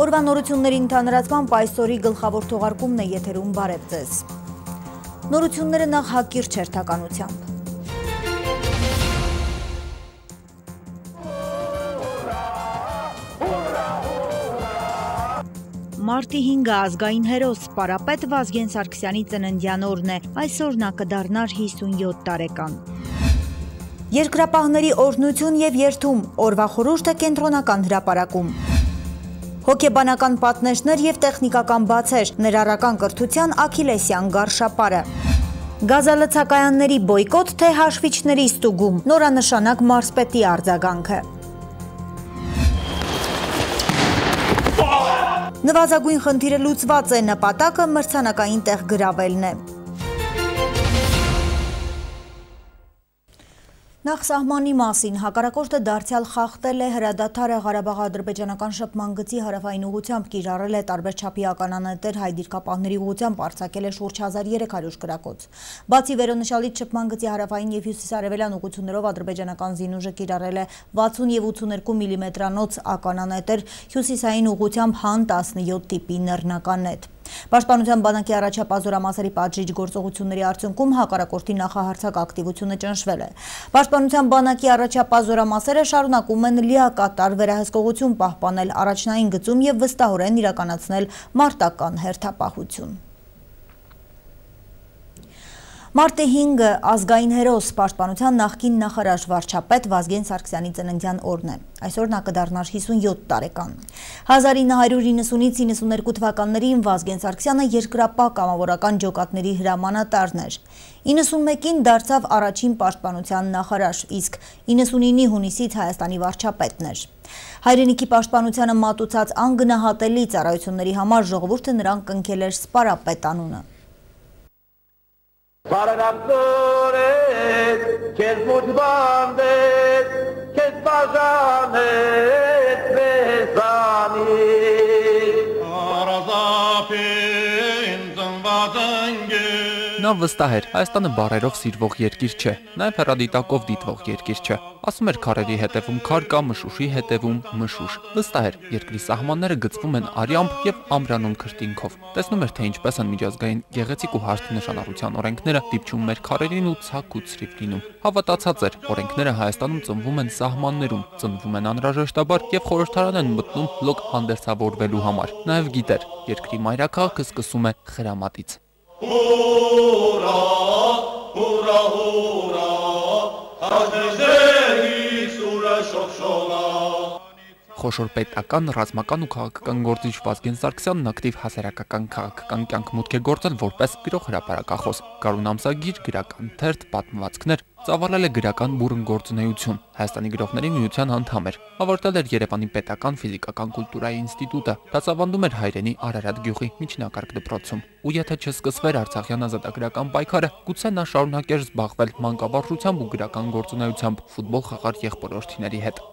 Օրվա նորությունների ընդհանրացման այսօրի գլխավոր թողարկումն է եթերում բարև ձեզ։ Նորությունները նախ հակիրճ հերթականությամբ։ Մարտի 5-ը ազգային հերոս պարապետ Վազգեն Սարգսյանի ծննդյան օրն է, այսօր նա կդառնար 57 տարեկան։ Երկրապահների օրհնություն եւ երթում, օրվա խորհուրդը կենտրոնական հրապարակում։ Հոգեբանական պատնեշներ եւ տեխնիկական բացեր, ներառական կրթության Աքիլեսյան գարշապարը։ Գազալցակայանների բոյկոտ, թե հաշվիչների ստուգում, նորանշանակ մարզպետի արձագանքը։ Նվազագույն խնդիրը լուծված է, նպատակը մրցանակային տեղ գրավելն է։ Նախ սահմանի մասին, հակառակորդը դարձյալ խախտել է հրադադարը Ղարաբաղ-ադրբեջանական շփման գծի հարավային ուղղությամբ, կիրառել է տարբեր չափի ականանետեր, հայ դիրքապահների ուղղությամբ արձակել է շուրջ 1300 կրակոց։ Բացի վերոնշյալից շփման գծի հարավային եւ հյուսիսարևելյան ուղղություններով ադրբեջանական զինուժը կիրառել է 60 եւ 82 մմ-անոց ականանետեր, հյուսիսային ուղղությամբ հան 17 տիպի նռնականետ։ Պաշտպանության բանակի առաջապահ զորամասերի պատժիչ գործողությունների արդյունքում հակառակորդի նախահարձակ ակտիվությունը ճնշվել է։ Պաշտպանության բանակի առաջապահ զորամասերը շարունակում են լիակատար վերահսկողություն պահպանել առաջնային գծում եւ վստահորեն իրականացնել մարտական հերթապահություն։ Մարտի 5-ը ազգային հերոս պաշտպանության նախկին նախարար վարչապետ Վազգեն Սարգսյանի ծննդյան օրն է։ Այսօր նա կդառնար 57 տարեկան։ 1990-ից 92 թվականներին Վազգեն Սարգսյանը երկրապահ կամավորական ջոկատների հրամանատարն էր։ 91-ին դարձավ առաջին պաշտպանության նախարար, իսկ 99-ի հունիսից Հայաստանի վարչապետն էր։ Հայրենիքի պաշտպանությանը մատուցած անգնահատելի ծառայությունների համար ժողովուրդը նրան կնքել էր սպարապետ անունը։ Բարենապնորեց, կեզ մուտ բանդեց, կեզ բաժանեց մեզանից։ Արազապին ծնված ընգեր։ Նա վստահ էր, Հայաստանը բառերով սիրվող երկիր չէ, նաև հեռադիտակով դիտվող երկիր չէ։ Ասում էր քարերի հետևում քար կա, մշուշի հետևում մշուշ։ Վստահ էր, երկրի սահմանները գծվում են արյամբ եւ ամրանում քրտինքով։ Տեսնում էր, թե ինչպես են միջազգային գեղեցիկ ու հարթ նշանառության օրենքները դիպչում մեր քարերին ու ցակ ու ցրիվ լինում։ Հավատացած էր, օրենքները Հայաստանում ծնվում են սահմաններում, ծնվում են անհրաժեշտաբար եւ խորհրդարան են մտնում լոկ հանդերձավորվելու համար։ Նաև գիտեր, երկրի մայրաքաղաքը սկսում է խրամատից։ Հուրա, հուրա, հուրա, հաշնիզերից ուրը շողշողա։ Խոշոր պետական, ռազմական ու քաղաքական գործիչ Վազգեն Սարգսյանն ակտիվ հասարակական քաղաքական կյանք մուտք է գործել որպես գրող հրապարակախոս, Գարուն ամսագիր, գրական թերթ, պատմվածքներ, ծավալել է գրական բուռն գործունեություն, Հայաստանի գրողների միության անդամ էր, ավարտել էր Երևանի պետական ֆիզիկական կուլտուրայի ինստիտուտը, դասավանդում էր Հայրենի Արարատ գյուղի միջնակարգ դպրոցում։ Ու եթե չսկսվեր Արցախյան ազատագրական պայքարը, գուցե նա շարունակեր զբաղվել մանկավարժությամբ ու գրական գործունեությամբ, ֆուտբոլ խաղար եղբորորդիների հետ։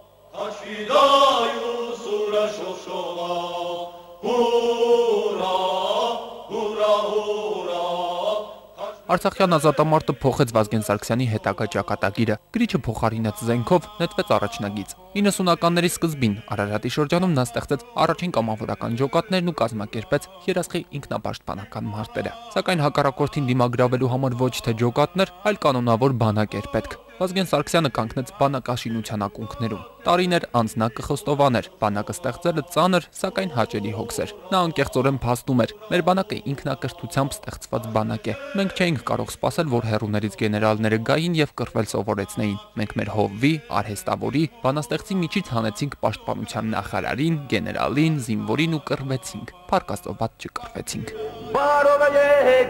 Արցախյան ազատամարտը փոխեց Վազգեն Սարգսյանի հետագա ճակատագիրը, գրիչը փոխարինեց զենքով, նետվեց առաջնագիծ։ 90-ականների սկզբին Արարատի շրջանում նա ստեղծեց առաջին կամավորական ջոկատներն ու կազմակերպեց երասխի ինքնապաշտպանական մարտերը։ Սակայն հակառակորդին դիմագրավելու համար ոչ թե ջոկատներ, այլ կանոնավոր բանակ էր պետք։ Վազգեն Սարգսյանը կանգնեց բանակաշինության ակունքներում։ Տարիներ անց նա կխստովաներ, բանակը ստեղծելը ծանր, սակայն հաճելի հոգս էր։ Նա անկեղծորեն փաստում էր, մեր բանակը ինքնակրթությամբ ստեղծված բանակ է։ Մենք չէինք կարող սպասել, որ հեռուներից գեներալները գային եւ կռվել սովորեցնեին։ Մենք մեր հովվի, արհեստավորի, բանաստեղծի միջից հանեցինք պաշտպանության նախարարին, գեներալին, զինվորին ու կռվեցինք։ Փառք Աստծո, բաց չկռվեցինք։ Բարով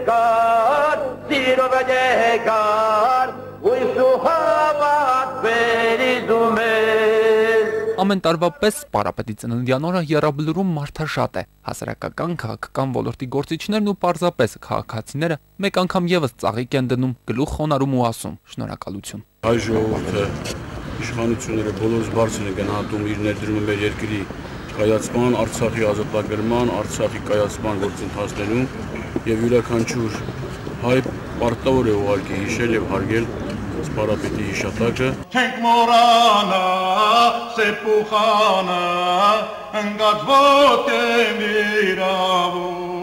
եկար, սիրով եկար, ույսու հավատ վերիզում ես։ Ամեն տարվա պես պարապետի ծննդյան օրը եռաբլուրում մարդաշատ է։ Հասարակական, քաղաքական ոլորտի գործիչներն ու պարզապես քաղաքացիները մեկ անգամ եւս ծաղիկ են դնում, գլուխ խոնարհում ու ասում շնորհակալություն։ Հայ ժողովուրդը, իշխանությունները բոլորս բարձր են գնահատում իր ներդրումը մեր երկրի կայացման, Արցախի ազատագրման, Արցախի կայացման գործընթացներում եւ յուրաքանչյուր հայ պարտավոր է ուղղակի հիշել եւ հարգել սպարապետի հիշատակը։ Չենք մոռանա սեպուխանը ընկած ոտքեն իրավոր։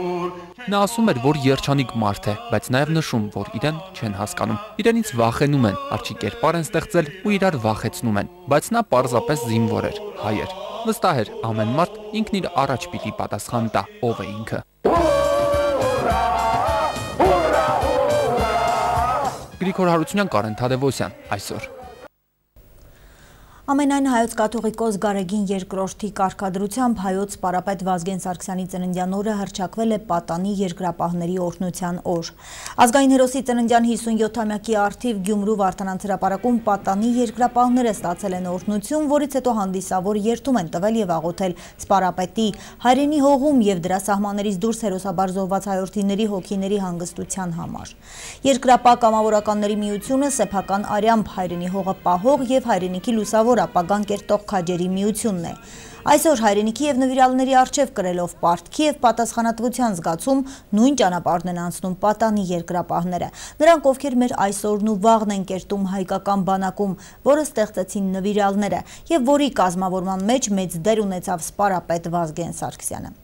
Նա ասում էր, որ երջանիկ մարդ է, բայց նաև նշում, որ իրեն չեն հասկանում։ Իրենից վախենում են, արջի կերպար են ստեղծել ու իրար վախեցնում են, բայց նա պարզապես զինվոր էր, հայ էր։ Վստահ էր, ամեն մարդ ինքն իր առաջ պիտի պատասխան տա, ով է ինքը։ Գրիգոր Հարությունյան, Կարեն Թադևոսյան, այսօր։ Ամենայն հայոց կաթողիկոս Գարեգին II կարգադրությամբ հայոց սպարապետ Վազգեն Սարգսյանի ծննդյան օրը հռչակվել է պատանի երկրապահների օրհնության օր։ Ազգային հերոսի ծննդյան 57-ամյակի առթիվ Գյումրու Վարդանանց հրապարակում պատանի երկրապահները ստացել են օրհնություն, որից հետո հանդիսավոր երթում են տվել եւ աղոթել սպարապետի հայրենի հողում եւ դրա սահմաններից դուրս հերոսաբար զոհված հայրենիների հոգիների հանգստության համար։ Երկրապահ կամավորականների միությունը սեփական արյամբ հայրենի հողը պահող եւ հայրենիքի լուսավոր ապագան կերտող քաջերի միությունն է։ Այսօր հայրենիքի եւ նվիրալների առջև կրելով պարտքի եւ պատասխանատվության զգացում նույն ճանապարհն են անցնում պատանի երկրապահները։ Նրանք, ովքեր մեր այսօրն ու վաղն են կերտում հայկական բանակում, որը ստեղծեցին նվիրալները եւ որի կազմավորման մեջ մեծ դեր ունեցավ սպարապետ Վազգեն Սարգսյանը։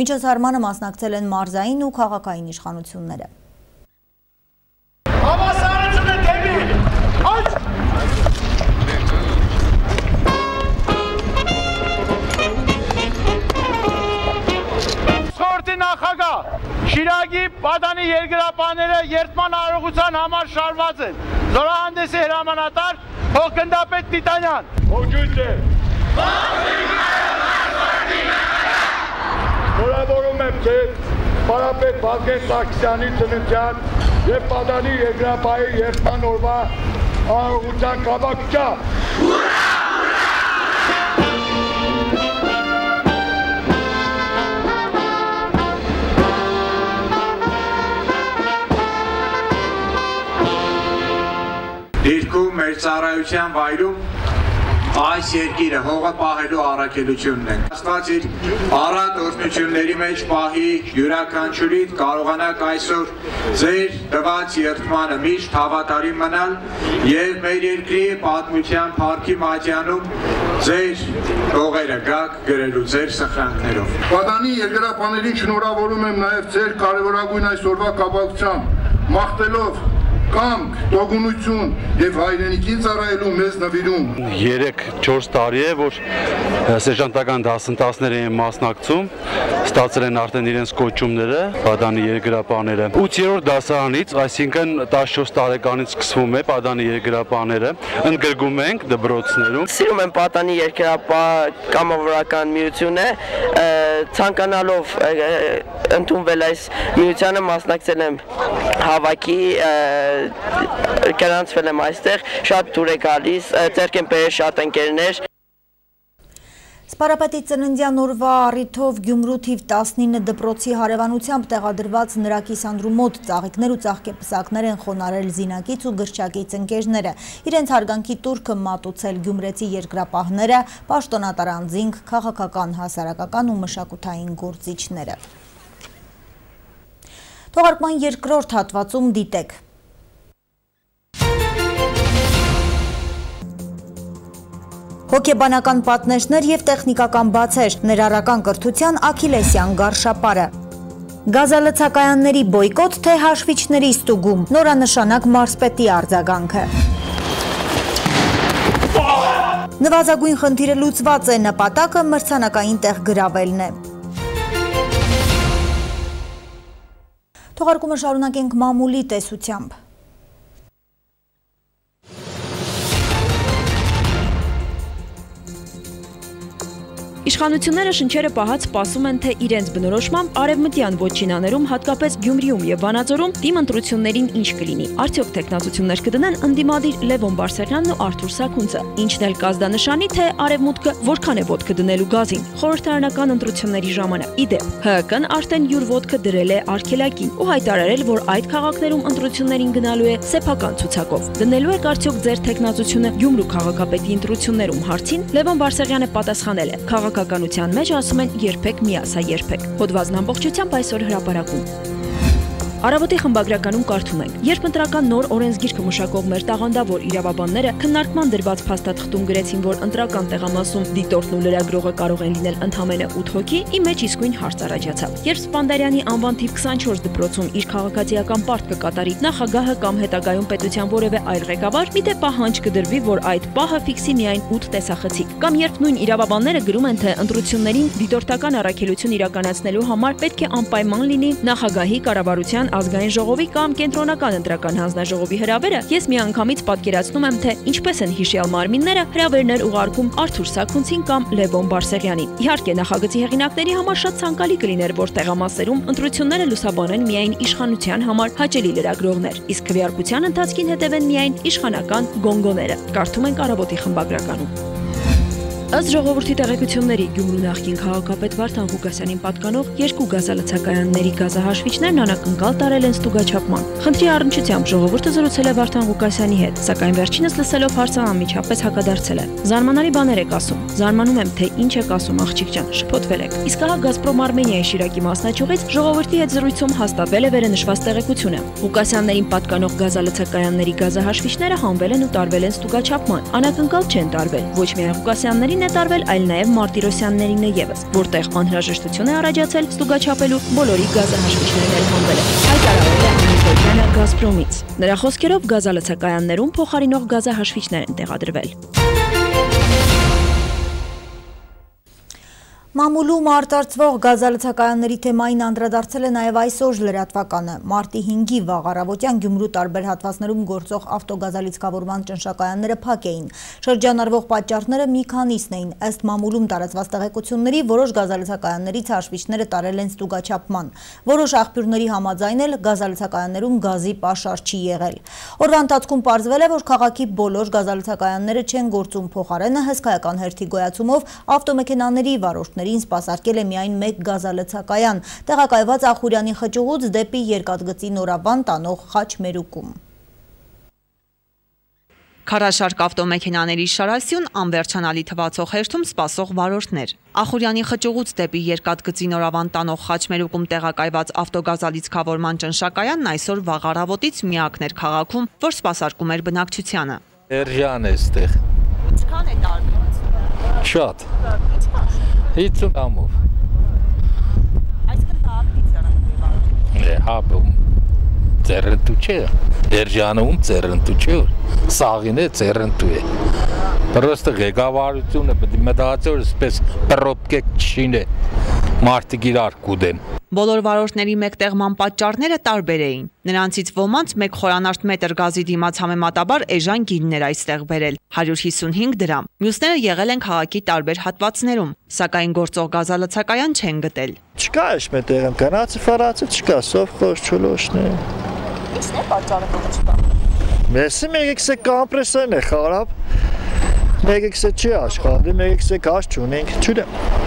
Միջոցառմանը մասնակցել են մարզային ու քաղաքային իշխանությունները։ Շիրակի պատանի երկրապահները երթման արարողության համար շարված են։ Զորահանդեսի հրամանատար փոխգնդապետ Տիտանյան։ Ողջույն է։ Շնորհավորում եմ ձեզ սպարապետ Վազգեն Սարգսյանի ծննդյան եւ պատանի երկրապահի երթման օրվա արարողության կապակցությամբ։ Դիրքում մեր ծառայության վայրում այս երկիրը հողը պահելու առաքելությունն է։ Աստված իր առատ օրհնությունների մեջ պահի յուրաքանչյուրիդ կարողանաք այսօր ձեր տված երդմանը միշտ հավատարիմ մնալ եւ մեր երկրի պատմության փառքի մատյանում ձեր հողերը գաք գրելու ձեր սխրանքներով։ Պատանի երկրապահներին շնորհավորում եմ նաեւ ձեր կարևորագույն այսօրվա կապակցությամբ մաղթելով կամք, տոկունություն եւ հայրենիքին ծառայելու մեզ նվիրում։ 3-4 տարի է, որ սերժանտական դասընթացներ են մասնակցում, ստացել են արդեն իրենց կոչումները, պատանի երկրապահները։ 8-րդ դասարանից, այսինքն 14 տարեկանից սկսվում է պատանի երկրապահները, ընդգրկում ենք դպրոցներում։ Սիրում եմ պատանի երկրապահ կամավորական միությունը, ցանկանալով ընդունվել այս միությանը մասնակցել եմ հավաքի գրանցվել եմ այստեղ, շատ դուր է գալիս, ձեռք են բերել շատ ընկերներ։ Սպարապետի ծննդյան օրվա առիթով Գյումրու թիվ 19 դպրոցի հարևանությամբ տեղադրված նրա կիսանդրու մոտ ծաղիկներ ու ծաղկեպսակներ են խոնարհել զինակից ու գրչակից ընկերները։ Իրենց հարգանքի տուրքը մատուցել գյումրեցի երկրապահները, պաշտոնատար անձինք, քաղաքական, հասարակական ու մշակութային գործիչները։ Թողարկման երկրորդ հատվածում դիտեք։ Հոգեբանական պատնեշներ և տեխնիկական բացեր, ներառական կրթության Աքիլեսյան գարշապարը։ Գազալցակայանների բոյկոտ, թե հաշվիչների ստուգում, նորանշանակ մարզպետի արձագանքը։ Նվազագույն խնդիրը լուծված է, նպատակը մրցանակային տեղ գրավելն է։ Թողարկումը շարունակենք մամուլի տեսությամբ։ Իշխանությունները շնչերը պահած սպասում են, թե իրենց բնորոշմամբ արևմտյան ոչինաներում, հատկապես Գյումրիում եւ Վանաձորում թիմ ընտրություններին ինչ կլինի։ Արդյոք տեխնացություններ կդնեն ընդդիմադիր Լևոն Բարսեղյանն ու Արթուր Սաքունցը։ Ինչն էլ կազդանշանի, թե արևմուտքը որքան է ոտքը դնելու գազին խորհրդարանական ընտրությունների ժամանակ։ Իդեպ, ՀՀԿ-ն արդեն յուր ոտքը դրել է արգելակին ու հայտարարել, որ այդ քաղաքներում ընտրություններին գնալու է սեփական ցուցակով։ Դնելու եք արդյոք ձեր տեխնացությունը Գյումրու քաղաքապետի ընտրություններում հարցին Լևոն Բարսեղյանը պատասխանել է. քաղաքականության մեջ ասում են երբեք մի ասա երբեք։ Հոդվածն ամբողջությամբ այսօր հրապարակում։ Առավոտի խմբագրականում կարդում ենք. երբ ընտրական նոր օրենսգիրքը մշակող մեր տաղանդավոր իրավաբանները քննարկման դրված փաստաթղթում գրեցին, որ ընտրական տեղամասում դիտորդն ու լրագրողը կարող են լինել ընդամենը 8 հոգի, ի մեջ իսկույն հարց առաջացավ։ Երբ Սպանդարյանի անվան թիվ 24 դպրոցում իր քաղաքացիական պարտ կկատարի նախագահը կամ հետագայում պետության որևէ այլ ղեկավար, մի դե պահանջ կդրվի, որ այդ պահը ֆիքսի միայն 8 տեսախցիկ։ Կամ երբ նույն իրավաբանները գրում են, թե ընտրություններին դիտորդական առաքելություն իրականացնելու համար պետք է անպայման լինի նախագահի, կառավարության, ազգային ժողովի կամ կենտրոնական ընտրական հանձնաժողովի հրավերը, ես միանգամից պատկերացնում եմ, թե ինչպես են հիշյալ մարմինները հրավերներ ուղարկում Արթուր Սաքունցին կամ Լևոն Բարսեղյանին։ Իհարկե, նախագծի հեղինակների համար շատ ցանկալի կլիներ, որ տեղամասերում ընտրությունները լուսաբանեն միայն իշխանության համար հաճելի լրագրողներ, իսկ քվեարկության ընթացքին հետևեն միայն իշխանական գոնգոները։ Կարդում ենք Առավոտի խմբագրականում։ Ըստ ժողովրդի տեղեկությունների Գյումրու նախկին քաղաքապետ Վարդան Ղուկասյանին պատկանող երկու գազալցակայանների գազահաշվիչներն անակնկալ տարել են ստուգաչափման։ Խնդրի առնչությամբ ժողովուրդը զրուցել է Վարդան Ղուկասյանի հետ, սակայն վերջինս լսելով հարցը անմիջապես հակադարձել է։ Զարմանալի բաներ եք ասում։ Զարմանում եմ, թե ինչ եք ասում, աղջիկ ջան, շփոթվել եք։ Իսկ ահա Գազպրոմ Արմենիայի Շիրակի մասնաճյուղից ժողովրդի հետ զրույցում հաստատվել է վերնշված տեղեկությունը։ Ղուկասյաններին պատկանող գազալցակայանների գազահաշվիչները հանվել են ու տարվել են ստուգաչափման։ Անակնկալ չեն տարվել ոչ միայն Ղուկասյաններին է տարվել, այլ նաև Մարտիրոսյաններին է ևս, որտեղ անհրաժեշտություն է առաջացել ստուգաչափելու բոլորի գազահաշվիչներն հանվել են։ Հայտարարել է Անդրեյանը Գազպրոմից։ Նրա խոսքերով գազալցակայաններում փոխարինող գազահաշվիչներ են տեղադրվել։ Մամուլում արտարծվող գազալցակայանների թեմային անդրադարձել է նաև այսօր լրատվականը։ Մարտի 5-ի վաղ առավոտյան Գյումրու տարբեր հատվածներում գործող ավտոգազալիցքավորման ճնշակայանները փակ էին։ Շրջանառվող պատճառները մի քանիսն էին։ Ըստ մամուլում տարածված տեղեկությունների, որոշ գազալցակայաններից հաշվիչները տարել են ստուգաչափման։ Որոշ աղբյուրների համաձայն էլ գազալցակայաններում գազի պաշար չի եղել։ Օրվա ընթացքում պարզվել է, որ քաղաքի բոլոր գազալցակայանները չեն գործում, փոխարենը հսկայական հերթի գոյացումով ավտոմեքենաների վարորդներ սպասարկել է միայն մեկ գազալցակայան, տեղակայված Ախուրյանի խճուղուց դեպի Երկաթգծի Նորավան տանող խաչմերուկում։ Քարաշարք ավտոմեքենաների շարասյուն անվերջանալի թվացող հերթում սպասող վարորդներ։ Ախուրյանի խճուղուց դեպի Երկաթգծի Նորավան տանող խաչմերուկում տեղակայված ավտոգազալիցքավորման ճնշակայանն այսօր վաղ առավոտից միակն էր քաղաքում, որ սպասարկում էր բնակչությանը։ Էրջան է այստեղ։ Ինչքան է տարբերություն։ Շատ։ 50 ամով։ Այսքան ավելի ծերնտու է։ Հա, ծերնտու չէ։ Էրջանում ծերնտու չէ։ Սաղին է ծերնտու է։ Պրոստը ղեկավարությունը պետք է մտածի, որ այսպես պրոպկե չինե մարդիկ իրար կուդեն։ Բոլոր վարորդների մեկտեղման պատճառները տարբեր էին։ Նրանցից ոմանց մեկ խորանարդ մետր գազի դիմաց համեմատաբար էժան գիններ այստեղ բերել 155 դրամ։ Մյուսները եղել են քաղաքի տարբեր հատվածներում, սակայն գործող գազալցակայան չեն գտել։ Չկա այս մետեղում, գնացի ֆարացը չկա, սովխոս չուլոշն է։ Ինչն է պատճառը, որ չկա։ Մեսի մեկեքսե կամպրեսեն է խարապ, մեկեքսե չի աշխարդի, մեկեքսե գազ չունենք, չունեմ։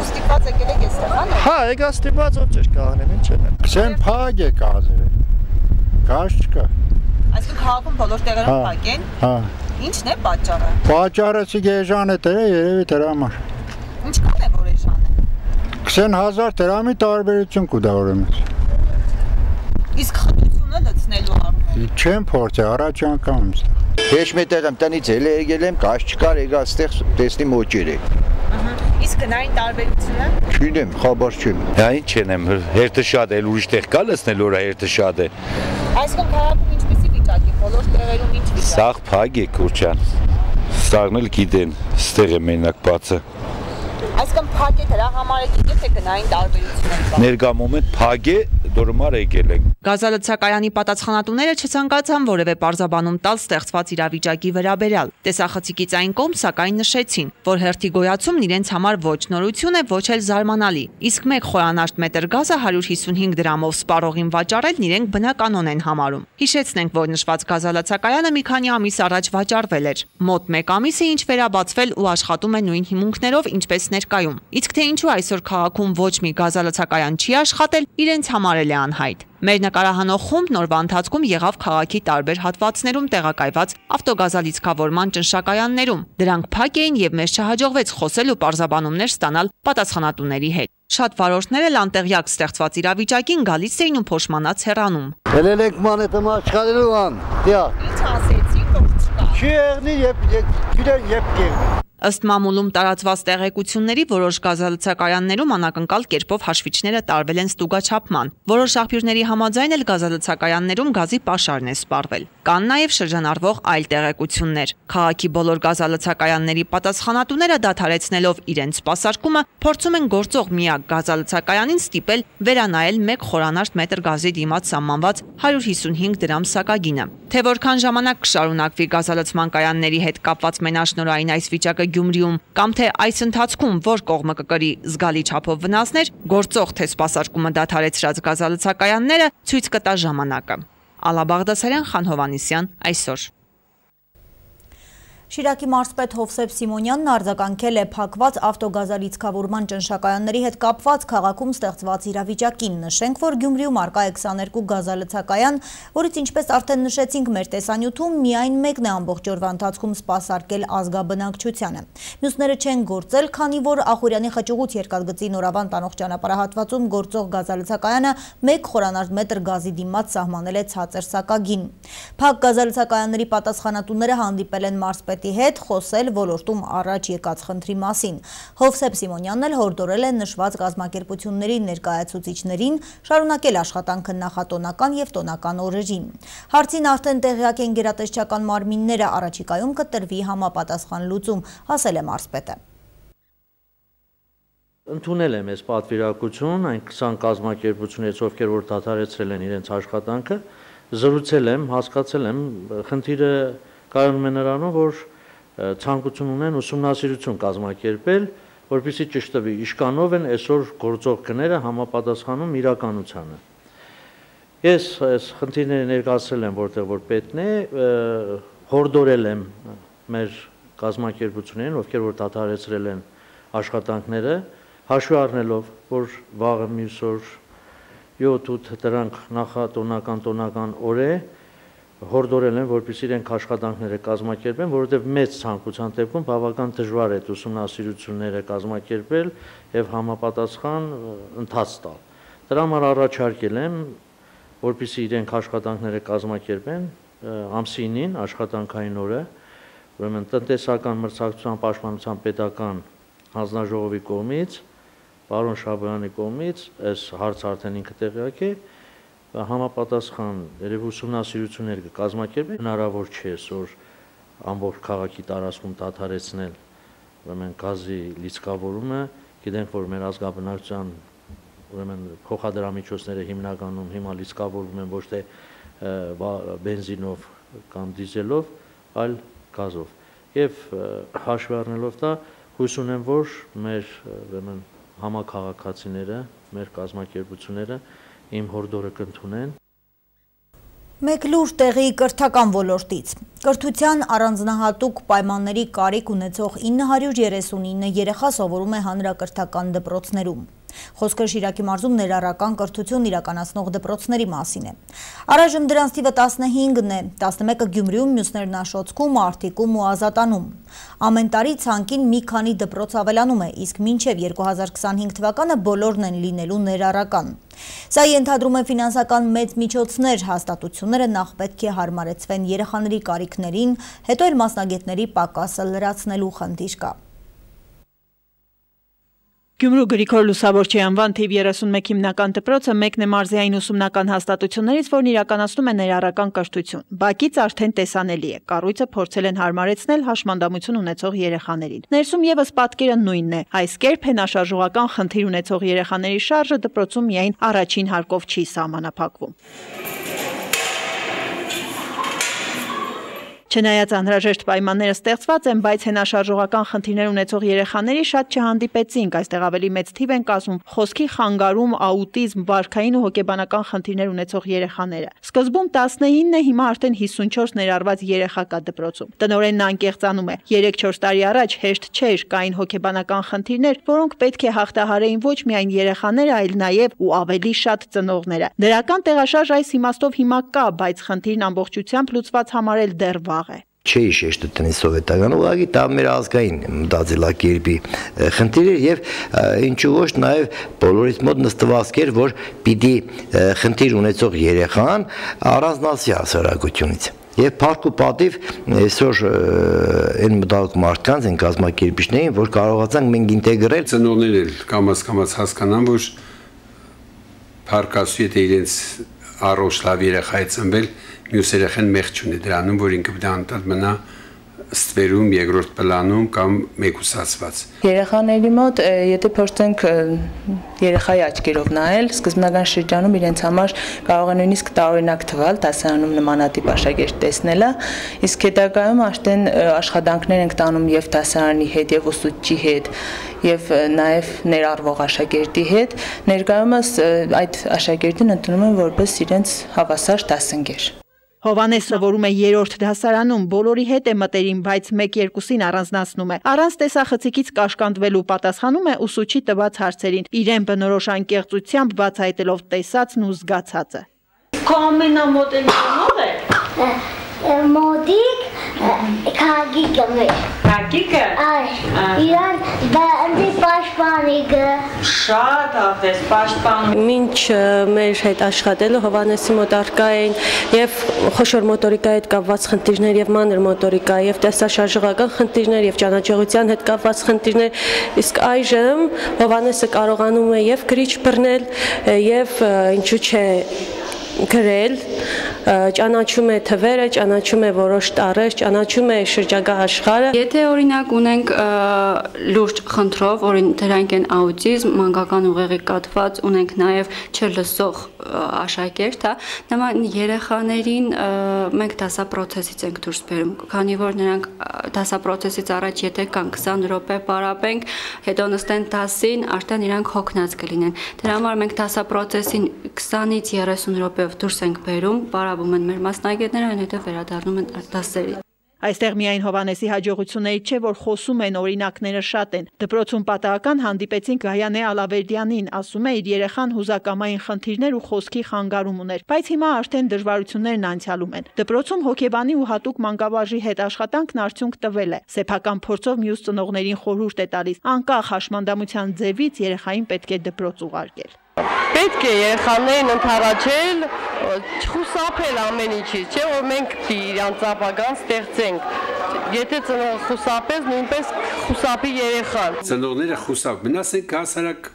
Ստիպված եկել եք այստեղ, հա՞։ Հա, եկա ստիպված ով չէր կաղանեմ, ինչ են։ Քսեն փակ է կազերը։ Գազ չկա։ Այսինքն քաղաքում բոլոր տեղերում փակ են։ Հա։ Ինչն է պատճառը։ Պատճառը էժան է դրա, երևի դրա համար։ Ինչքան է որ էժան է։ 20000 դրամի տարբերություն կու դա ուրեմն։ Իսկ խտությունը լցնելու առումով։ Չեմ փորձի, առաջ անգամ եմ ստեղ։ Հեչ մետեղ եմ տնից էլ եկել եմ, գազ չկար, եկա այստեղ տեսնի մոճեր է։ Իսկ գնային տարբերությունը։ Չունեմ, խաբար չեմ։ Հա ինչ չեմ, հերթը շատ է, ուրիշ տեղ կա լցնել, որ հերթը շատ է։ Այսինքն քաղաքում ինչպեսի վիճակ է, բոլոր տեղերում ինչ վիճակ։ Սաղ փակ է Քուրչան։ Սաղն էլ գիտեն, ստեղ է մենակ բացը։ Այսինքն փակ է դրա համար է գիտեք թե գնային տարբերությունը։ Ներկա մոմենտ փակ է, դորմար եկել ենք։ Գազալցակայանի պատասխանատուները չցանկացան որևէ պարզաբանում տալ ստեղծված իրավիճակի վերաբերյալ։ Տեսախցիկից այն կողմ սակայն նշեցին, որ հերթի գոյացումն իրենց համար ոչ նորություն է, ոչ էլ զարմանալի։ Իսկ մեկ խորանարդ մետր գազը 155 դրամով սպառողին վաճառելն իրենք բնականon են համարում։ Հիշեցնենք, որ նշված գազալցակայանը մի քանի ամիս առաջ վաճառվել էր։ Մոտ 1 ամիս է ինչ վերաբացվել ու աշխատում է նույն հիմունքներով, ինչպես ներկայում։ Իսկ թե ինչու այսօր քաղաքում ոչ մի գազալցակայան չի աշխատել, իրենց համար է անհայտ։ Մեր նկարահանող խումբն օրվա ընթացքում եղավ քաղաքի տարբեր հատվածներում տեղակայված ավտոգազալիցքավորման ճնշակայաններում։ Դրանք փակ էին եւ մեզ չհաջողվեց խոսել ու պարզաբանումներ ստանալ պատասխանատուների հետ։ Շատ վարորդներ էլ անտեղյակ ստեղծված իրավիճակին գալիս էին ու փոշմանած հեռանում։ Ելելենք մանետը մաչխալելու ան, դյա։ Ինչ ասեցիք, որ չկա։ Չի եղնի, եբ Ըստ մամուլում տարածված տեղեկությունների որոշ գազալցակայաններում անակնկալ կերպով հաշվիչները տարվել են ստուգաչափման։ Որոշ աղբյուրների համաձայն էլ գազալցակայաններում գազի պաշարն է սպառվել։ Կան նաև շրջանառվող այլ տեղեկություններ։ Քաղաքի բոլոր գազալցակայանների պատասխանատուները դադարեցնելով իրենց սպասարկումը փորձում են գործող միակ գազալցակայանին ստիպել վերանայել 1 խորանարդ մետր գազի դիմաց սահմանված 155 դրամ սակագինը։ Թե որքան ժամանակ կշարունակվի գազալցման կայանների հետ կապված մենաշնորհային այս վիճակը Գյումրիում կամ թե այս ընթացքում որ կողմը կկրի զգալի չափով վնասներ, գործող թե սպասարկումը դադարեցրած գազալցակայանները ցույց կտա ժամանակը։ Ալա Բաղդասարյան, Խան Հովհաննիսյան, այսօր։ Շիրակի մարզպետ Հովսեփ Սիմոնյանն արձագանքել է փակված ավտոգազալիցքավորման ճնշակայանների հետ կապված քաղաքում ստեղծված իրավիճակին։ Նշենք, որ Գյումրիում առկա է 22 գազալցակայան, որից ինչպես արդեն նշեցինք մեր տեսանյութում, միայն մեկն է ամբողջ օրվա ընթացքում սպասարկել ազգաբնակչությանը։ Մյուսները չեն գործել, քանի որ Ախուրյանի խճուղուց երկաթգծի Նորավան տանող ճանապարհահատվածում գործող գազալցակայանը 1 խորանարդ մետր գազի դիմաց սահմանել է ցածր սակագին։ Փակ գազալցակայանների պատասխանատուները հանդիպել են մարզպետի հետ խոսել ոլորտում առաջ եկած խնդրի մասին։ Հովսեփ Սիմոնյանն էլ հորդորել է նշված կազմակերպությունների ներկայացուցիչներին շարունակել աշխատանքը նախատոնական եւ տոնական օրերին։ Հարցին արդեն տեղյակ են գերատեսչական մարմինները, առաջիկայում կտրվի համապատասխան լուծում, ասել է մարզպետը։ Ընդունել եմ այս պատվիրակություն այն 20 կազմակերպություններից, ովքեր որ դադարեցրել են իրենց աշխատանքը, զրուցել եմ, հասկացել եմ, խնդիրը կայանում է նրանում, որ ցանկություն ունեն ուսումնասիրություն կազմակերպել, որպեսզի ճշտվի իշկանով են այսօր գործող գները համապատասխանում իրականությանը։ Ես այս խնդիրները ներկայացրել եմ, որտեղ որ պետքն է, հորդորել եմ մեր կազմակերպություններին, ովքեր որ դադարեցրել են աշխատանքները, հաշվի առնելով, որ վաղը մյուս օր 7-8 դրանք նախատոնական օր է, հորդորել են, որպեսզի իրենք աշխատանքները կազմակերպեն, որովհետև մեծ ցանկության դեպքում բավական դժվար է ուսումնասիրությունները կազմակերպել եւ համապատասխան ընթաց տալ։ Դրա համար առաջարկել եմ, որպեսզի իրենք աշխատանքները կազմակերպեն ամսի 9-ին աշխատանքային օրը, ուրեմն տնտեսական մրցակցության պաշտպանության պետական հանձնաժողովի կողմից, պարոն Շաբոյանի կողմից այս հարցը արդեն ինքը տեղյակ է, համապատասխան երևի ուսումնասիրություններ կկազմակերպեն, հնարավոր չէ այսօր ամբողջ քաղաքի տարածքում դադարեցնել ուրեմն գազի լիցքավորումը, գիտենք, որ մեր ազգաբնակչության ուրեմն փոխադրամիջոցները հիմնականում հիմա լիցքավորվում են ոչ թե բենզինով կամ դիզելով, այլ գազով։ Եվ հաշվի առնելով դա, հույս ունեմ, որ մեր ուրեմն համաքաղաքացիները, մեր կազմակերպությունները իմ հորդորը կընդունեն։ Մեկ լուր տեղի կրթական ոլորտից։ Կրթության առանձնահատուկ պայմանների կարիք ունեցող 939 երեխա սովորում է հանրակրթական դպրոցներում։ Խոսքը Շիրակի մարզում ներառական կրթություն իրականացնող դպրոցների մասին է։ Առայժմ դրանց թիվը 15-ն է, 11-ը Գյումրիում, մյուսներն Աշոտսքում, Արտիկում ու Ազատանում։ Ամեն տարի ցանկին մի քանի դպրոց ավելանում է, իսկ մինչև 2025 թվականը բոլորն են լինելու ներառական։ Սա ենթադրում է ֆինանսական մեծ միջոցներ, հաստատությունները նախ պետք է հարմարեցվեն երեխաների կարիքներին, հետո էլ մասնագետների պակասը լրացնելու խնդիր կա։ Գյումրու Գրիգոր Լուսավորչի անվան թիվ 31 հիմնական դպրոցը մեկն է մարզային ուսումնական հաստատություններից, որն իրականացնում է ներառական կրթություն։ Բակից արդեն տեսանելի է։ Կառույցը փորձել են հարմարեցնել հաշմանդամություն ունեցող երեխաներին։ Ներսում եւս պատկերը նույնն է։ Այս կերպ հենաշարժողական խնդիր ունեցող երեխաների շարժը դպրոցում միայն առաջին հարկով չի սահմանափակվում։ Չնայած անհրաժեշտ պայմանները ստեղծված են, բայց հենաշարժողական խնդիրներ ունեցող երեխաների շատ չհանդիպեցինք, այստեղ ավելի մեծ թիվ են կազմում խոսքի խանգարում, աուտիզմ, վարքային ու հոգեբանական խնդիրներ ունեցող երեխաները։ Սկզբում 19 է, հիմա արդեն 54 ներառված երեխա կա դպրոցում։ Տնօրենն անկեղծանում է, 3-4 տարի առաջ հեշտ չէր, կային հոգեբանական խնդիրներ, որոնք պետք է հաղթահարեին ոչ միայն երեխաները, այլ նաև ու ավելի շատ ծնողները։ Դրական տեղաշարժ այս իմաստով հիմա կա, բայց խնդիրն ամբողջությամբ լուծված համարել դեռ վաղ է։ Չէի շեշտը տնի սովետական, ուղղակի դա մեր ազգային մտածելակերպի խնդիր էր եւ ինչու ոչ նաեւ բոլորից մոտ նստվածք էր, որ պիտի խնդիր ունեցող երեխան առանձնացի հասարակությունից։ Եվ փառք ու պատիվ այսօր այն մտահոգ մարդկանց, այն կազմակերպիչներին, որ կարողացանք մենք ինտեգրել ծնողներն էլ կամաց հասկանան, որ փառքասու եթե իրենց առողջ լավ երեխա է ծնվել, մյուս երեխան մեղ չունի դրանում, որ ինքը պետք է անտառ մնա ստվերում, երկրորդ պլանում կամ մեկուսացված։ Երեխաների մոտ, եթե փորձենք երեխայի աչքերով նայել, սկզբնական շրջանում իրենց համար կարող է նույնիսկ տարօրինակ թվալ դասարանում նմանատիպ աշակերտ տեսնելը, իսկ հետագայում արդեն աշխատանքներ ենք տանում եւ դասարանի հետ եւ ուսուցչի հետ եւ նաեւ ներառվող աշակերտի հետ, ներկայումս այդ աշակերտին ընդունում են որպես իրենց հավասար դասընկեր։ Հովանես սովորում է 3-րդ դասարանում, բոլորի հետ է մտերիմ, բայց 1-2-ին առանձնացնում է։ Առանց տեսախցիկից կաշկանդվելու պատասխանում է ուսուցչի տված հարցերին, իրեն բնորոշ անկեղծությամբ բացահայտելով տեսածն ու զգացածը։ Քո ամենամոտենին ո՞վ է։ Մոդիկ քագիկը մեր։ Քագիկը։ Իրան բանդի պաշտպանիկը։ Շատ աղտես պաշտպան։ Մինչ մեր հետ աշխատելու Հովանեսի մոտ առկա էին եւ խոշոր մոտորիկայի հետ կապված խնդիրներ եւ մանր մոտորիկայի եւ տեսաշարժողական խնդիրներ եւ ճանաչողության հետ կապված խնդիրներ, իսկ այժմ Հովանեսը կարողանում է եւ գրիչ բռնել եւ ինչու՞ չէ գրել, ճանաչում է թվերը, ճանաչում է որոշ տառեր, ճանաչում է շրջակա աշխարհը։ Եթե օրինակ ունենք լուրջ խնդրով, դրանք են աուտիզմ, մանկական ուղեղի կաթված, ունենք նաև չլսող աշակերտ, նման երեխաներին մենք դասապրոցեսից ենք դուրս բերում, քանի որ նրանք դասապրոցեսից առաջ եթե կան 20 րոպե պարապենք, հետո նստեն դասին, արդեն իրանք հոգնած կլինեն։ Դրա համար մենք դասապրոցեսին 20-ից 30 րոպե դուրս ենք բերում, պարապում են մեր մասնագետները, այնուհետև վերադառնում են դասերի։ Այստեղ միայն Հովանեսի հաջողություններից չէ, որ խոսում են, օրինակները շատ են։ Դպրոցում պատահական հանդիպեցին Գայանե Ալավերդյանին, ասում է իր երեխան հուզակամային խնդիրներ ու խոսքի խանգարում ուներ, բայց հիմա արդեն դժվարություններն անցյալում են։ Դպրոցում հոգեբանի ու հատուկ մանկավարժի հետ աշխատանքն արդյունք տվել է։ Սեփական փորձով մյուս ծնողներին խորհուրդ է տալիս, անկախ հաշմանդամության ձևից երեխային պետք է դպրոց ուղարկել։ Պետք է երեխաներին ընդառաջել, չխուսափել ամեն ինչից, չէ՞ որ մենք իրանց ապագան ստեղծենք։ Եթե ծնողը խուսափեց, նույնպես խուսափի երեխան։ Ծնողները խուսափ, մնացեք հասարակ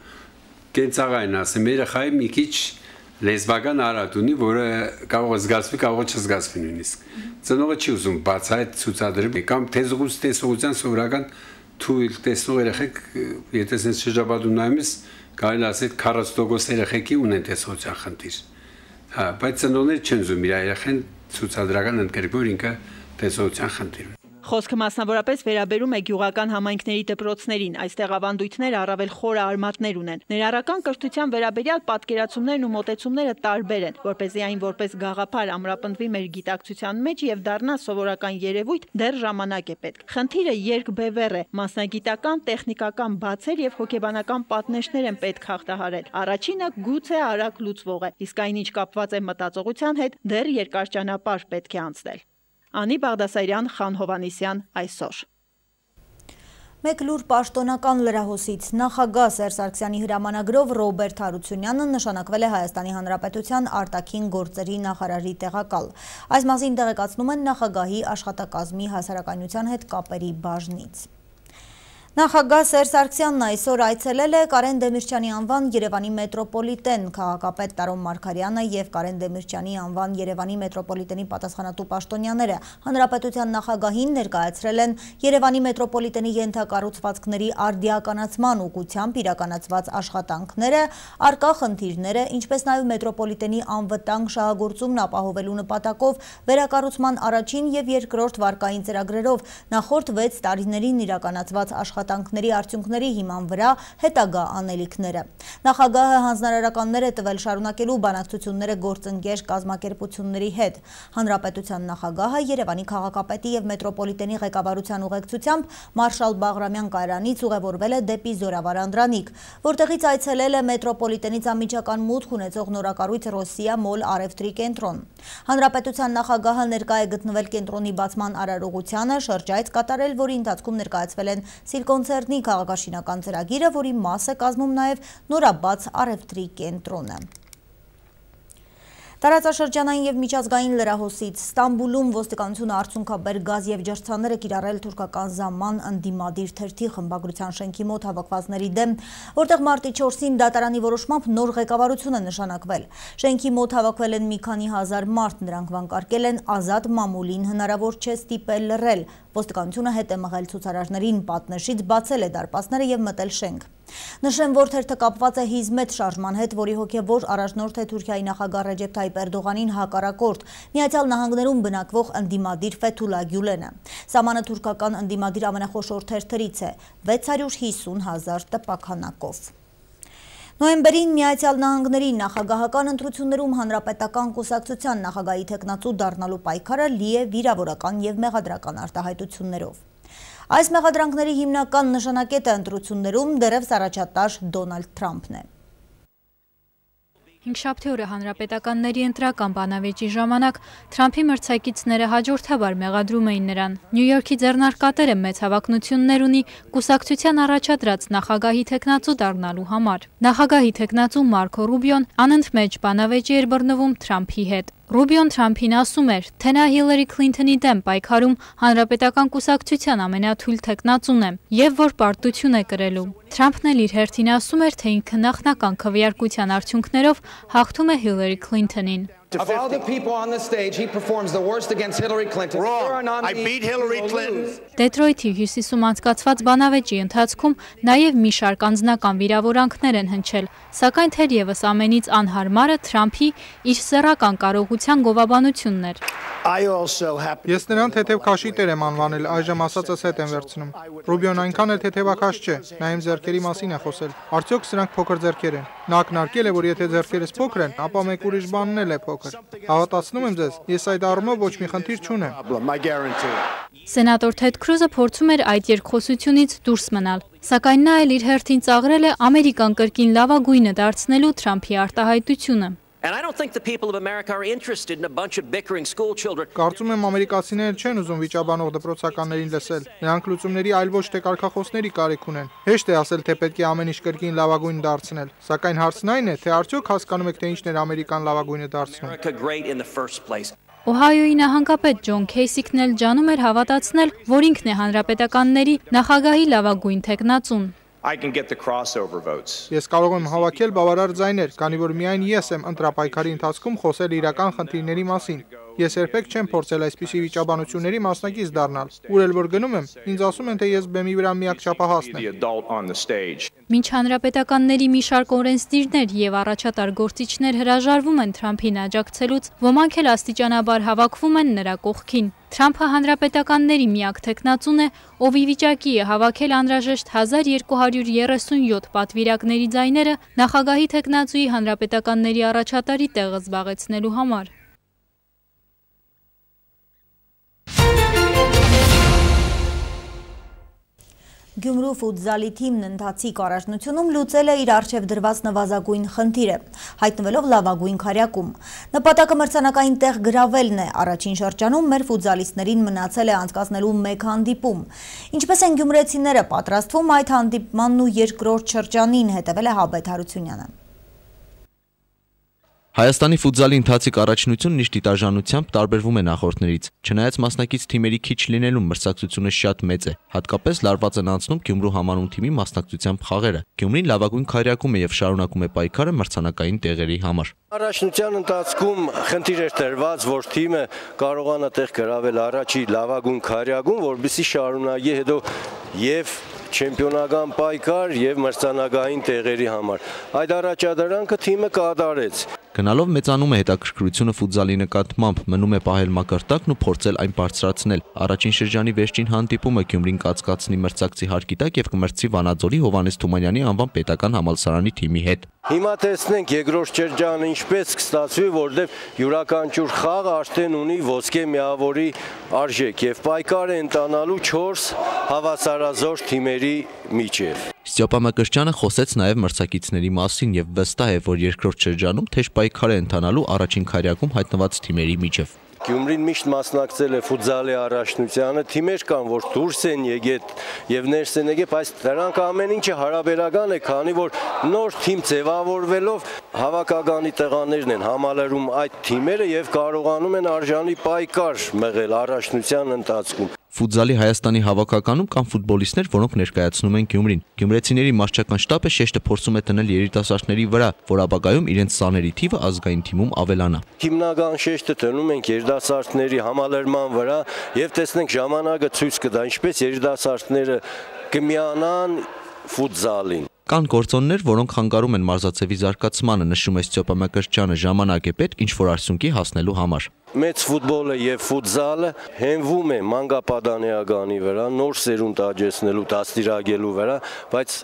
կենցաղային ասեմ, երեխայի մի քիչ լեզվական արատ ունի, որը կարող է զգացվի, կարող է չզգացվի նույնիսկ։ Ծնողը չի ուզում բացահայտ ցուցադրել, կամ տեսողության սովորական թույլ տեսնող երեխեք, եթե sense շրջապատում նայում ես, կարելի ասել 40% երեխեքի ունեն տեսողության խնդիր։ Հա, բայց ծնողները չեն ուզում իր երեխան ցուցադրական ընդգրկել, որ ինքը տեսողության խնդիր ունի։ Խոսքը մասնավորապես վերաբերում է գյուղական համայնքների դպրոցներին, այստեղ ավանդույթները առավել խորը արմատներ ունեն։ Ներառական կրթության վերաբերյալ պատկերացումներն ու մոտեցումները տարբեր են, որպեսզի այն որպես գաղափար ամրապնդվի մեր գիտակցության մեջ եւ դառնա սովորական երևույթ, դեռ ժամանակ է պետք։ Խնդիրը երկբևեռ է, մասնագիտական, տեխնիկական բացեր եւ հոգեբանական պատնեշներ են պետք հաղթահարել։ Առաջինը գուցե արագ լուծվող է, իսկ այն ինչ կապված է մտածողության հետ, դեռ երկար ճանապարհ պետք է անցնել։ Անի Բաղդասարյան, Խան Հովանեսյան, այսօր։ Մեկ լուր պաշտոնական լրահոսից նախագահ Սերժ Սարգսյանի հրամանագրով Ռոբերտ Հարությունյանը նշանակվել է Հայաստանի Հանրապետության արտաքին գործերի նախարարի տեղակալ։ Այս մասին տեղեկացնում են նախագահի աշխատակազմի հասարակայնության հետ կապերի բաժնից։ Նախագահ Սերժ Սարգսյանն այսօր այցելել է Կարեն Դեմիրճյանի անվան Երևանի մետրոպոլիտեն, քաղաքապետ Տարոն Մարգարյանը եւ Կարեն Դեմիրճյանի անվան Երևանի մետրոպոլիտենի պատասխանատու պաշտոնյաները հանրապետության նախագահին ներկայացրել են Երևանի մետրոպոլիտենի ենթակառուցվածքների արդիականացման ուղղությամբ իրականացված աշխատանքները, առկա խնդիրները, ինչպես նաեւ մետրոպոլիտենի անվտանգ շահագործումն ապահովելու նպատակով վերակառուցման առաջին եւ երկրորդ վարկային ծրագրերով նախորդ 6 տարիներին իրականացված աշխատանքները աշխատանքների արդյունքների հիման վրա հետագա անելիքները։ Նախագահը հանձնարարականներ է տվել շարունակելու բանակցությունները գործընկեր կազմակերպությունների հետ։ Հանրապետության նախագահը Երևանի քաղաքապետի և մետրոպոլիտենի ղեկավարության ուղեկցությամբ Մարշալ Բաղրամյան կայարանից ուղևորվել է դեպի Զորավար Անդրանիկ, որտեղից այցելել է մետրոպոլիտենից անմիջական մուտք ունեցող նորակառույց Ռոսիա մոլ առևտրի կենտրոն։ Հանրապետության նախագահը ներկա է գտնվել կենտրոնի բացման արարողությանը, շրջայց կատարել, որի ընթացքում ներկայացվել են Սիլկոնցեռնի քաղաքաշինական ծրագիրը, որի մաս է կազմում նաև նորաբաց առևտրի կենտրոնը։ Տարածաշրջանային և միջազգային լրահոսից Ստամբուլում ոստիկանությունը արդյունքաբեր գազ և ջրցաններ է կիրառել թուրքական Zaman ընդդիմադիր թերթի խմբագրության շենքի մոտ հավաքվածների դեմ, որտեղ մարտի 4-ին դատարանի որոշմամբ նոր ղեկավարություն է նշանակվել։ Շենքի մոտ հավաքվել են մի քանի հազար մարդ, նրանք վանկարկել են ազատ մամուլին հնարավոր չէ ստիպել լռել։ Ոստիկանությունը հետ է մղել ցուցարարներին, պատնեշից բացել է դարպասները և մտել շենք։ Նշեմ, որ թերթը կապված է Հիզմեթ շարժման հետ, որի հոգևոր առաջնորդ է Թուրքիայի նախագահ Ռեջեփ Թայիփ Էրդողանին հակառակորդ Միացյալ Նահանգներում բնակվող ընդդիմադիր Ֆեթուլա Գյուլենը։ Սամանը թուրքական ընդդիմադիր ամենախոշոր թերթերից է 650,000 տպաքանակով։ Նոյեմբերին Միացյալ Նահանգների նախագահական ընտրություններում հանրապետական կուսակցության նախագահի թեկնածու դառնալու պայքարը լի է վիրավորական և մեղադրական արտահայտություններով։ Այս մեղադրանքների հիմնական նշանակետը ընտրություններում դեռևս առաջատար Դոնալդ Թրամփն է։ Հինգշաբթի օրը հանրապետականների ընտրական բանավեճի ժամանակ Թրամփի մրցակիցները հաջորդաբար մեղադրում էին նրան։ Նյու Յորքի ձեռնարկատերը մեծ հավակնություններ ունի կուսակցության առաջադրած նախագահի թեկնածու դառնալու համար։ Նախագահի թեկնածու Մարկո Ռուբիոն անընդմեջ բանավեճի էր բռնվում Թրամփի հետ։ Ռուբիոն Թրամփին ասում էր, թե նա Հիլարի Քլինթոնի դեմ պայքարում հանրապետական կուսակցության ամենաթույլ թեկնածուն է և որ պարտություն է կրելու։ Թրամփն էլ իր հերթին ասում էր, թե ինքը նախնական քվեարկության արդյունքներով հաղթում է Հիլարի Քլինթոնին։ Of all the people on the stage, he performs the worst against Hillary Clinton. Wrong. I beat Hillary Clinton. Դեթրոյթի հյուսիսում անցկացված բանավեճի ընթացքում նաև մի շարք անձնական վիրավորանքներ են հնչել, սակայն թերևս ամենից անհարմարը Թրամփի իր սեռական կարողության գովաբանությունն էր։ Ես նրան թեթև տեր եմ անվանել, այժմ ասածս հետ եմ վերցնում։ Ռուբիոն այնքան էլ թեթևակաշ չէ, նա իմ ձեռքերի մասին է խոսել։ Արդյոք սրանք փոքր ձեռքեր են։ Նա ակնարկել է, որ եթե ձեռքերս փոքր են, ապա մեկ ուրիշ բանն էլ է փոքր։ Հավատացնում եմ ձեզ, ես այդ առումով ոչ մի խնդիր չունեմ։ Սենատոր Թեդ Քրուզը փորձում էր այդ երկխոսությունից դուրս մնալ, սակայն նա էլ իր հերթին ծաղրել է Ամերիկան կրկին լավագույնը դարձնելու Թրամփի արտահայտությունը։ Կարծում եմ ամերիկացիները չեն ուզում վիճաբանող դպրոցականներին լսել։ Նրանք լուծումների այլ ոչ թե կարգախոսների կարիք ունեն։ Հեշտ է ասել, թե պետք է ամեն ինչ կրկին լավագույն դարձնել, սակայն հարցն այն է, թե արդյոք հասկանում եք, թե ինչն էր Ամերիկան լավագույնը դարձնում։ Օհայոյի նահանգապետ Ջոն Քեյսիկն էլ ջանում էր հավատացնել, որ ինքն է հանրապետականների նախագահի լավագույն թեկնածուն։ Ես կարող եմ հավաքել բավարար ձայներ, քանի որ միայն ես եմ ընտրապայքարի ընթացքում խոսել իրական խնդիրների մասին։ Ես երբեք չեմ փորձել այսպիսի վիճաբանությունների մասնակից դառնալ։ Ուր էլ որ գնում եմ, ինձ ասում են, թե ես բեմի վրա միակ չափահասն եմ։ Մինչ հանրապետականների մի շարք օրենսդիրներ և առաջատար գործիչներ հրաժարվում են Թրամփին աջակցելուց, ոմանք էլ աստիճանաբար հավաքվում են նրա կողքին։ Թրամփը հանրապետականների միակ թեկնածուն է, ով ի վիճակի է հավաքել անհրաժեշտ 1237 պատվիրակների ձայները նախագահի թեկնածուի հանրապետականների առաջատարի տեղը զբաղեցնելու համար։ Գյումրու ֆուտզալի թիմն ընթացիկ առաջնությունում լուծել է իր առջև դրված նվազագույն խնդիրը, հայտնվելով լավագույն քարյակում։ Նպատակը մրցանակային տեղ գրավելն է, առաջին շրջանում մեր ֆուտզալիստներին մնացել է անցկացնելու մեկ հանդիպում։ Ինչպես են գյումրեցիները պատրաստվում այդ հանդիպմանն ու երկրորդ շրջանին, հետևել է Հաբեթ Հարությունյանը։ Հայաստանի ֆուտզալի ընթացիկ առաջնությունն իր դիտարժանությամբ տարբերվում է նախորդներից, չնայած մասնակից թիմերի քիչ լինելուն մրցակցությունը շատ մեծ է, հատկապես լարված են անցնում Գյումրու համանուն թիմի մասնակցությամբ խաղերը։ Գյումրին լավագույն քայլակում է և շարունակում է պայքարը մրցանակային տեղերի համար։ Առաջնության ընթացքում խնդիր էր տրված, որ թիմը կարողանա տեղ գրավել առաջի լավագույն քայլակում, որպեսզի շարունակի հետո եւ չեմպիոնական պայքար եւ մրցանակային տեղերի համար։ Այդ առաջադրանքը թիմը կատարեց։ Գնալով մեծանում է հետաքրքրությունը ֆուտզալի նկատմամբ, մնում է պահել մակարդակն ու փորձել այն բարձրացնել։ Առաջին շրջանի վերջին հանդիպումը Գյումրին կացկացնի մրցակցի հարկի տակ եւ կմրցի Վանաձորի Հովհաննես Թումանյանի անվան պետական համալսարանի թիմի հետ։ Հիմա տեսնենք երկրորդ շրջանը ինչպես կստացվի, որտեղ յուրաքանչյուր խաղ արդեն ունի ոսկե միավորի արժեք եւ պայքար է ընտանալու 4 հավասարազոր թիմերի միջև։ Ստյոպա Մկրտչյանը խոսեց նաև մրցակիցների մասին եւ վստահ է, որ երկրորդ շրջանում թեժ պայքար է ընթանալու առաջին քայլակում հայտնված թիմերի միջև։ Գյումրին միշտ մասնակցել է ֆուտզալի առաջնությանը, թիմեր կան, որ դուրս են եկել եւ ներս են եկել, բայց դրանք ամեն ինչը հարաբերական է, քանի որ նոր թիմ ձևավորվելով հավաքականի տղաներն են համալրում այդ թիմերը եւ կարողանում են արժանի պայքար մղել առաջնության ընթացքում։ Ֆուտզալի Հայաստանի հավաքականում կան ֆուտբոլիստներ, որոնք ներկայացնում են Գյումրին։ Գյումրեցիների մարզչական շտաբը շեշտը փորձում է դնել երիտասարդների վրա, որ ապագայում իրենց սաների թիվը ազգային թիմում ավելանա։ Հիմնական շեշտը դնում ենք երիտասարդների համալրման վրա եւ տեսնենք ժամանակը ցույց կտա, ինչպես երիտասարդները կմիանան ֆուտզալին։ Կան գործոններ, որոնք խանգարում են մարզաձևի զարգացմանը, նշում է Ստյոպա Մկրտչյանը, ժամանակ է պետք ինչ-որ արդյունքի հասնելու համար։ Մեծ ֆուտբոլը եւ ֆուտզալը հենվում է մանկապատանեկանի վրա, նոր սերունդ աճեցնելու, դաստիարակելու վրա, բայց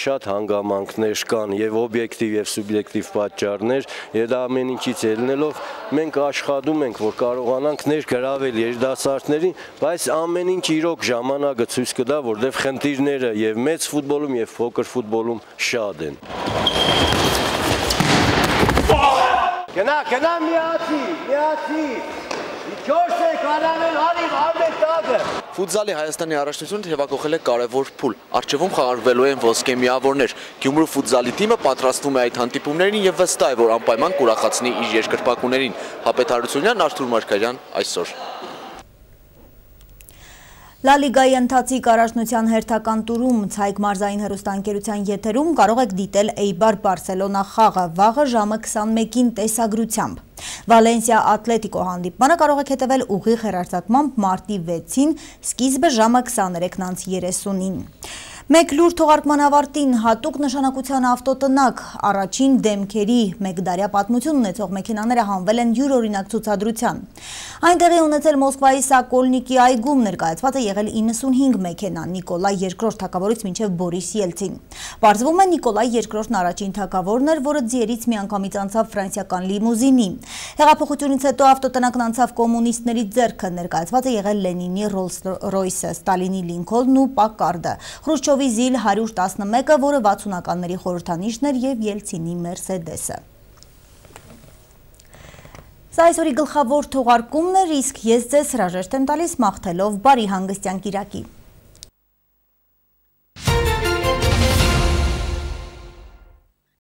շատ հանգամանքներ կան եւ օբյեկտիվ եւ սուբյեկտիվ պատճառներ, եւ դա ամեն ինչից ելնելով մենք աշխատում ենք, որ կարողանանք ներգրավել երիտասարդներին, բայց ամեն ինչ իրոք ժամանակը ցույց կտա, որտեղ խնդիրները եւ մեծ ֆուտբոլում եւ փոքր ֆուտբոլում շատ են։ Գնա միացի, չորս է կանանել հարիղ տակը։ Ֆուտզալի Հայաստանի առաջնությունը թևակողել է կարևոր փուլ, առջևում խաղարկվելու են ոսկե միավորներ։ Գյումրու ֆուտզալի թիմը պատրաստվում է այդ հանդիպումներին եւ վստահ է, որ անպայման կուրախացնի իր երկրպագուներին։ Հապետ Հարությունյան, Արթուր Մարգարյան, այսօր։ Լա լիգայի ընթացիկ առաջնության հերթական տուրում Ցայք մարզային հեռուստաընկերության եթերում կարող եք դիտել Էյբար Բարսելոնա խաղը վաղը ժամը 21-ին տեսագրությամբ։ Վալենսիա Ատլետիկո հանդիպմանը կարող եք հետևել ուղիղ հեռարձակմամբ մարտի 6-ին, սկիզբը ժամը 23:30-ին։ Մեկ լուր թողարկման ավարտին հատուկ նշանակության ավտոտնակ առաջին դեմքերի մեկդարյա պատմություն ունեցող մեքենաները հանվել են յուրօրինակ ցուցադրության։ Այնտեղի ունեցել Մոսկվայի Սակոլնիկի այգում ներկայացված է եղել 95 մեքենա Նիկոլայ II թագավորից մինչև Բորիս Ելցին։ Պարզվում է Նիկոլայ II-ն առաջին թագավորն էր, որը ձիերից միանգամից անցավ ֆրանսիական լիմուզինի։ Հեղափոխությունից հետո ավտոտնակն անցավ կոմունիստների ձեռքը, ներկայացված է եղել Լենինի Ռոլս-Ռոյսը, Ստալինի Լինքոլնն ու Պակարդը, Խրուշչովի Զիլ 111-ը, որը 60-ականների խորհրդանիշն էր, եւ Ելցինի Մերսեդեսը։ Սա այսօրի գլխավոր թողարկումն էր, իսկ ես ձեզ հրաժեշտ եմ տալիս մաղթելով բարի հանգստյան կիրակի։